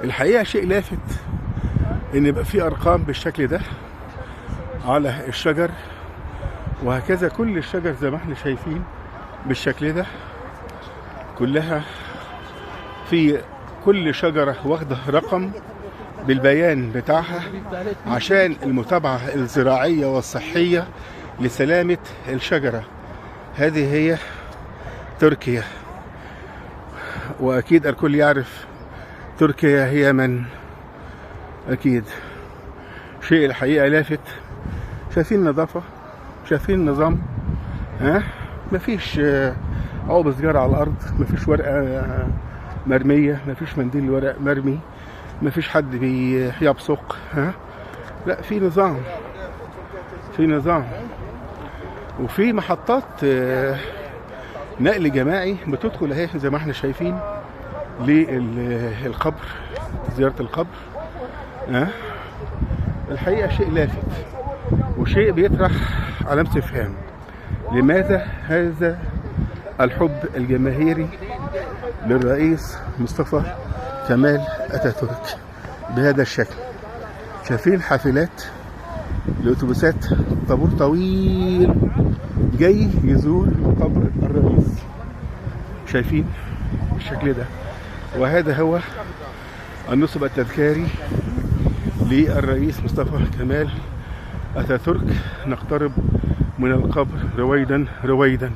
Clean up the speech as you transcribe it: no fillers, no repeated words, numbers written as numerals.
الحقيقة شيء لافت ان يبقى في ارقام بالشكل ده على الشجر، وهكذا كل الشجر زي ما احنا شايفين بالشكل ده، كلها في كل شجرة واخدة رقم بالبيان بتاعها عشان المتابعة الزراعية والصحية لسلامة الشجرة. هذه هي تركيا، وأكيد الكل يعرف تركيا هي من. أكيد شيء الحقيقة لافت. شايفين النظافة، شايفين النظام، مفيش عقب سجارة على الأرض، مفيش ورقة مرمية، مفيش منديل ورق مرمي، مفيش حد بيبصق، لا، في نظام، في نظام. وفي محطات نقل جماعي بتدخل اهي زي ما احنا شايفين للقبر، زيارة القبر. الحقيقة شيء لافت وشيء بيطرح علامة استفهام. لماذا هذا الحب الجماهيري للرئيس مصطفى كمال اتاتورك بهذا الشكل؟ شايفين حافلات الاتوبيسات، طابور طويل جاي يزور قبر الرئيس، شايفين بالشكل ده. وهذا هو النصب التذكاري للرئيس مصطفى كمال اتاتورك. نقترب من القبر رويدا رويدا.